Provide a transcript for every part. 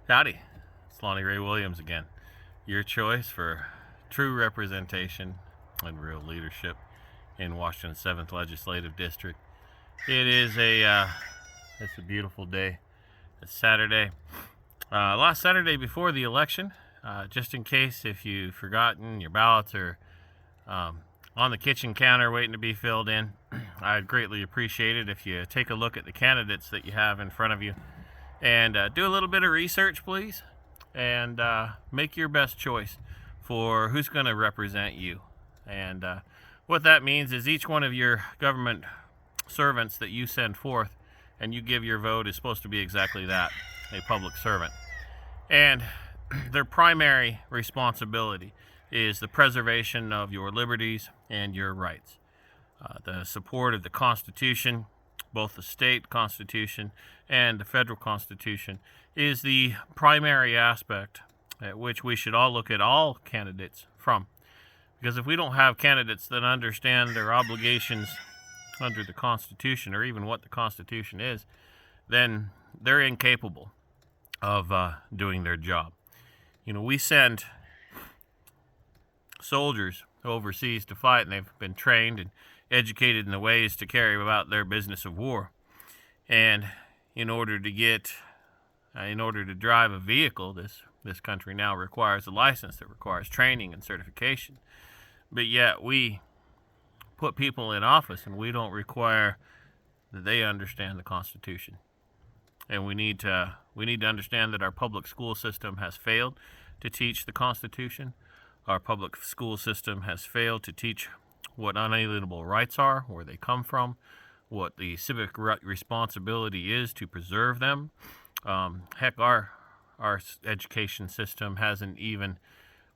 Howdy, it's Lonnie Ray Williams again. Your choice for true representation and real leadership in Washington's 7th Legislative District. It's a beautiful day. It's Saturday. Last Saturday before the election, just in case if you've forgotten your ballots are on the kitchen counter waiting to be filled in, I'd greatly appreciate it if you take a look at the candidates that you have in front of you and do a little bit of research, please, and make your best choice for who's going to represent you. And what that means is each one of your government servants that you send forth and you give your vote is supposed to be exactly that, a public servant. And their primary responsibility is the preservation of your liberties and your rights. The support of the Constitution, both the state Constitution and the federal Constitution, is the primary aspect at which we should all look at all candidates from. Because if we don't have candidates that understand their obligations under the Constitution, or even what the Constitution is, then they're incapable of doing their job. You know, we send soldiers overseas to fight, and they've been trained and educated in the ways to carry about their business of war. And in order to drive a vehicle, this country now requires a license that requires training and certification. But yet we put people in office and we don't require that they understand the Constitution. And we need to understand that our public school system has failed to teach the Constitution. Our public school system has failed to teach what unalienable rights are, where they come from, what the civic responsibility is to preserve them. Heck, our education system hasn't even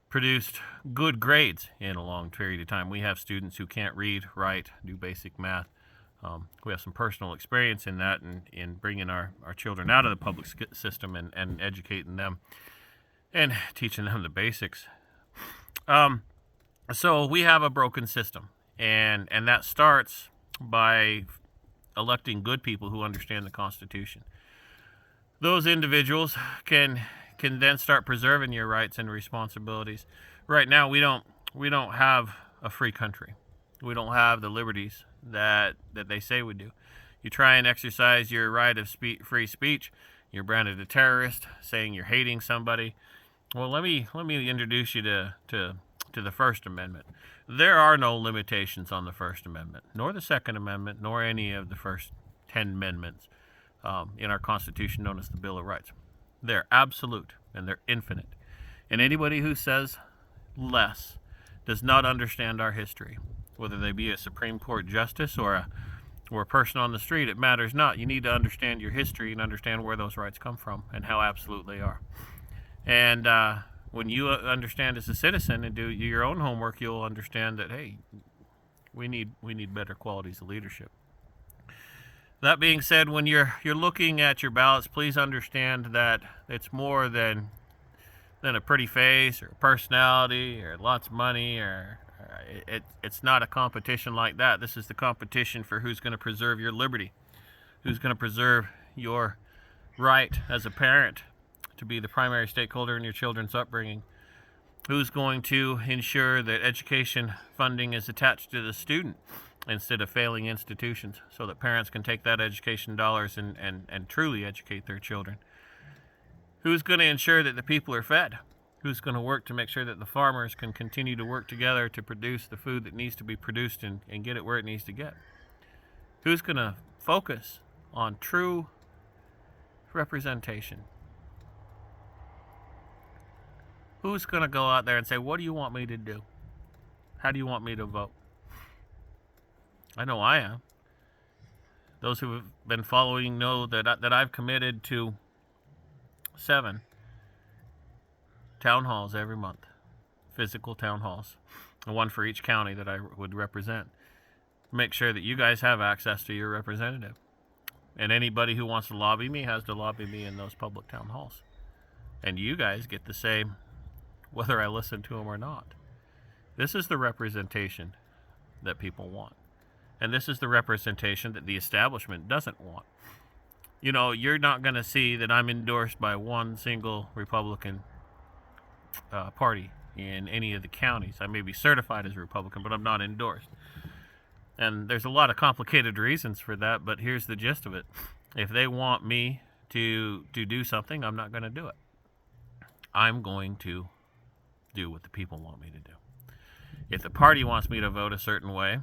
produced good grades in a long period of time. We have students who can't read, write, do basic math. We have some personal experience in that, and in bringing our children out of the public system and educating them and teaching them the basics. So we have a broken system, and that starts by electing good people who understand the Constitution. Those individuals can then start preserving your rights and responsibilities. Right now, we don't have a free country. We don't have the liberties that they say we do. You try and exercise your right of free speech, you're branded a terrorist, saying you're hating somebody. Well, let me introduce you to the First Amendment. There are no limitations on the First Amendment, nor the Second Amendment, nor any of the first 10 amendments in our Constitution known as the Bill of Rights. They're absolute and they're infinite. And anybody who says less does not understand our history, whether they be a Supreme Court justice or a person on the street. It matters not. You need to understand your history and understand where those rights come from and how absolute they are. And when you understand as a citizen and do your own homework, you'll understand that, hey, we need better qualities of leadership. That being said, when you're looking at your ballots, please understand that it's more than a pretty face or a personality or lots of money, or it's not a competition like that. This is the competition for who's going to preserve your liberty, who's going to preserve your right as a parent to be the primary stakeholder in your children's upbringing, who's going to ensure that education funding is attached to the student instead of failing institutions, so that parents can take that education dollars and truly educate their children, who's going to ensure that the people are fed, who's going to work to make sure that the farmers can continue to work together to produce the food that needs to be produced and get it where it needs to get, who's going to focus on true representation, who's going to go out there and say, what do you want me to do? How do you want me to vote? I know I am. Those who have been following know that I've committed to 7 town halls every month, physical town halls, and one for each county that I would represent. Make sure that you guys have access to your representative. And anybody who wants to lobby me has to lobby me in those public town halls. And you guys get to say whether I listen to them or not. This is the representation that people want. And this is the representation that the establishment doesn't want. you're not going to see that I'm endorsed by one single Republican party in any of the counties. I may be certified as a Republican, but I'm not endorsed. And there's a lot of complicated reasons for that, but here's the gist of it. If they want me to do something, I'm not going to do it. I'm going to do what the people want me to do. If the party wants me to vote a certain way,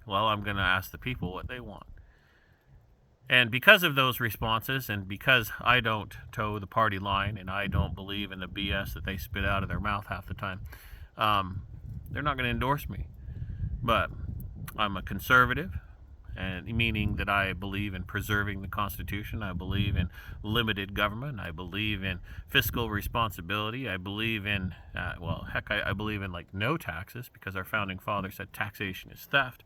well, I'm going to ask the people what they want. And because of those responses, and because I don't toe the party line, and I don't believe in the BS that they spit out of their mouth half the time, they're not going to endorse me. But I'm a conservative, and meaning that I believe in preserving the Constitution. I believe in limited government. I believe in fiscal responsibility. I believe in, I believe in like no taxes, because our founding fathers said taxation is theft.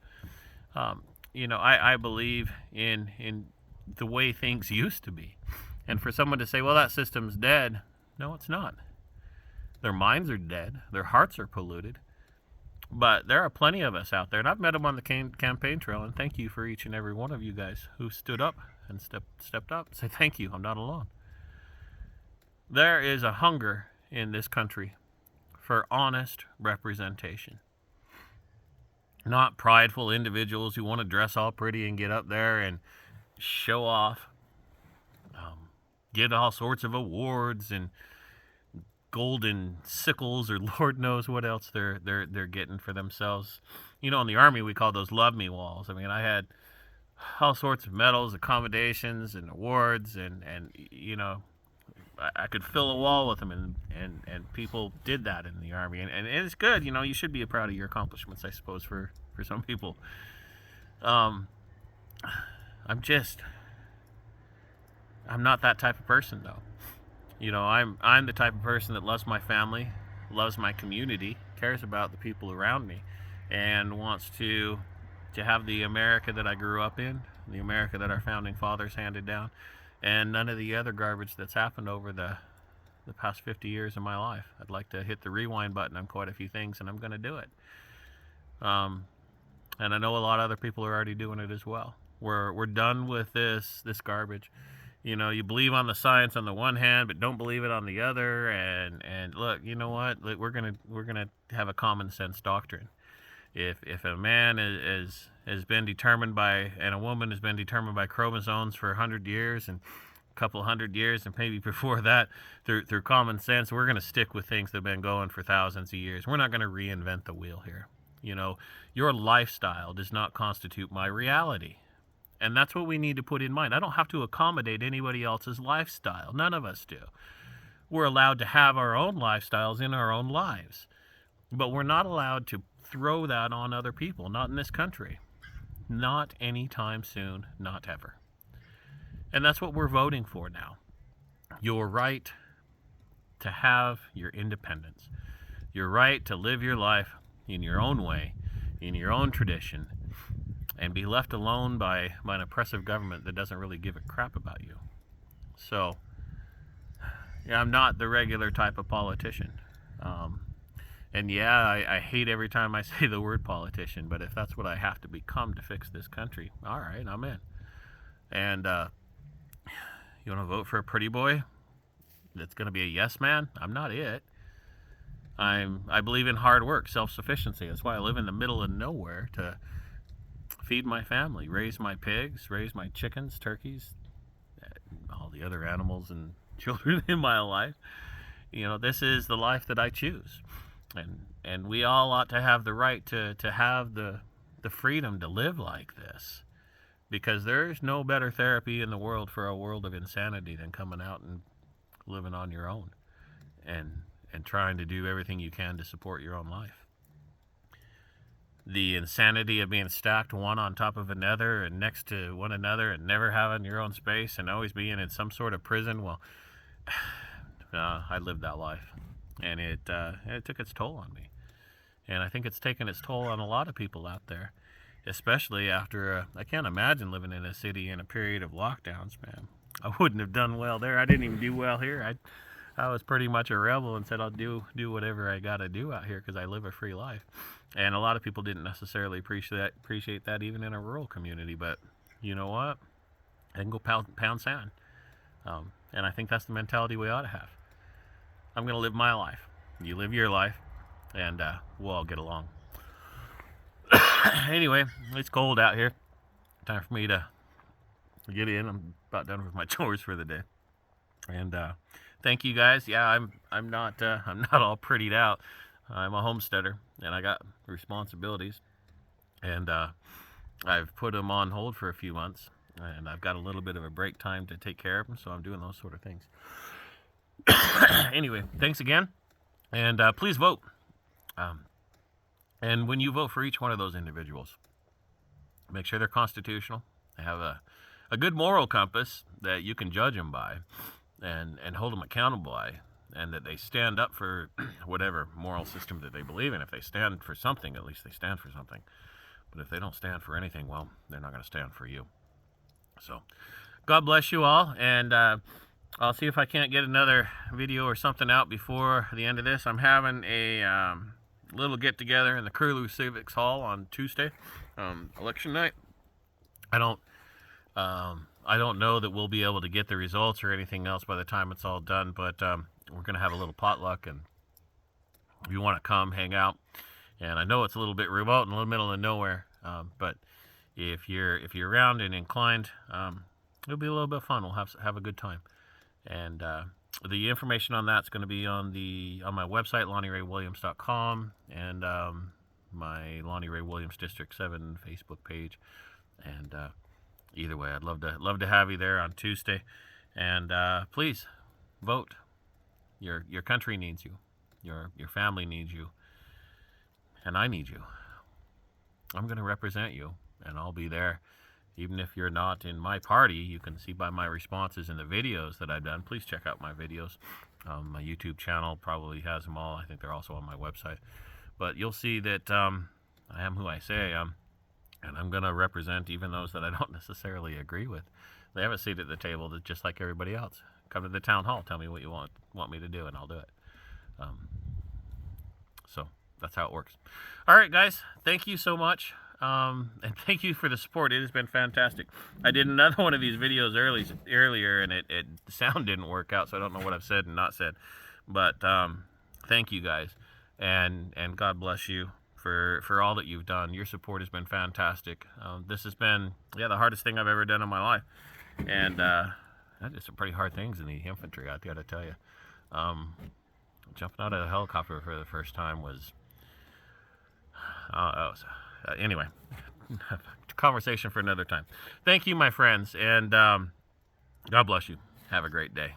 I believe in the way things used to be. And for someone to say, well, that system's dead, no, it's not. Their minds are dead. Their hearts are polluted. But there are plenty of us out there, and I've met them on the campaign trail, and thank you for each and every one of you guys who stood up and stepped up and say thank you, I'm not alone. There is a hunger in this country for honest representation. Not prideful individuals who want to dress all pretty and get up there and show off, get all sorts of awards and golden sickles, or Lord knows what else they're getting for themselves. In the Army we call those love me walls. I mean, I had all sorts of medals, accommodations, and awards, and I could fill a wall with them, and people did that in the Army, and it's good. You should be proud of your accomplishments, I suppose, for some people. I'm not that type of person, though. I'm the type of person that loves my family, loves my community, cares about the people around me, and wants to have the America that I grew up in, the America that our founding fathers handed down, and none of the other garbage that's happened over the past 50 years of my life. I'd like to hit the rewind button on quite a few things, and I'm going to do it. And I know a lot of other people are already doing it as well. We're done with this garbage. You believe on the science on the one hand, but don't believe it on the other. And look, you know what? We're gonna have a common sense doctrine. If a man has been determined by, and a woman has been determined by chromosomes for 100 years and a couple hundred years, and maybe before that, through common sense, we're gonna stick with things that have been going for thousands of years. We're not gonna reinvent the wheel here. Your lifestyle does not constitute my reality. And that's what we need to put in mind. I don't have to accommodate anybody else's lifestyle. None of us do. We're allowed to have our own lifestyles in our own lives. But we're not allowed to throw that on other people. Not in this country. Not anytime soon. Not ever. And that's what we're voting for now. Your right to have your independence. Your right to live your life in your own way, in your own tradition, and be left alone by an oppressive government that doesn't really give a crap about you. So, I'm not the regular type of politician. And I hate every time I say the word politician, but if that's what I have to become to fix this country, all right, I'm in. And you want to vote for a pretty boy that's going to be a yes man? I'm not it. I believe in hard work, self-sufficiency. That's why I live in the middle of nowhere, to feed my family, raise my pigs, raise my chickens, turkeys, all the other animals and children in my life. This is the life that I choose. And we all ought to have the right to have the freedom to live like this. Because there's no better therapy in the world for a world of insanity than coming out and living on your own and trying to do everything you can to support your own life. The insanity of being stacked one on top of another and next to one another and never having your own space and always being in some sort of prison, well, I lived that life, and it took its toll on me. And I think it's taken its toll on a lot of people out there, especially after, I can't imagine living in a city in a period of lockdowns, man. I wouldn't have done well there. I didn't even do well here. I was pretty much a rebel and said I'll do whatever I got to do out here because I live a free life. And a lot of people didn't necessarily appreciate that even in a rural community. But you know what? and go pound sand. And I think that's the mentality we ought to have. I'm going to live my life. You live your life, and we'll all get along. Anyway, it's cold out here. Time for me to get in. I'm about done with my chores for the day. And thank you guys. Yeah, I'm not all prettied out. I'm a homesteader, and I got responsibilities, and I've put them on hold for a few months, and I've got a little bit of a break time to take care of them, so I'm doing those sort of things. Anyway, thanks again, and please vote. And when you vote for each one of those individuals, make sure they're constitutional. They have a good moral compass that you can judge them by, and hold them accountable by, and that they stand up for whatever moral system that they believe in. If they stand for something, at least they stand for something. But if they don't stand for anything, well, they're not going to stand for you. So, God bless you all, and I'll see if I can't get another video or something out before the end of this. I'm having a little get-together in the Curlew Civics Hall on Tuesday, election night. I don't know that we'll be able to get the results or anything else by the time it's all done, but we're going to have a little potluck, and if you want to come hang out, and I know it's a little bit remote in the middle of nowhere, but if you're around and inclined, it'll be a little bit of fun. We'll have a good time, and the information on that's going to be on my website, LonnieRayWilliams.com, and my Lonnie Ray Williams District 7 Facebook page, and either way, I'd love to have you there on Tuesday, and please vote. Your country needs you, your family needs you, and I need you. I'm going to represent you, and I'll be there. Even if you're not in my party, you can see by my responses in the videos that I've done. Please check out my videos. My YouTube channel probably has them all. I think they're also on my website. But you'll see that I am who I say I am, and I'm going to represent even those that I don't necessarily agree with. They have a seat at the table just like everybody else. Come to the town hall. Tell me what you want me to do, and I'll do it. So that's how it works. All right, guys. Thank you so much. And thank you for the support. It has been fantastic. I did another one of these videos earlier, and the sound didn't work out, so I don't know what I've said and not said. But thank you guys, and God bless you for all that you've done. Your support has been fantastic. This has been the hardest thing I've ever done in my life, and I did some pretty hard things in the infantry, I gotta tell you. Jumping out of a helicopter for the first time was anyway, conversation for another time. Thank you, my friends, and God bless you. Have a great day.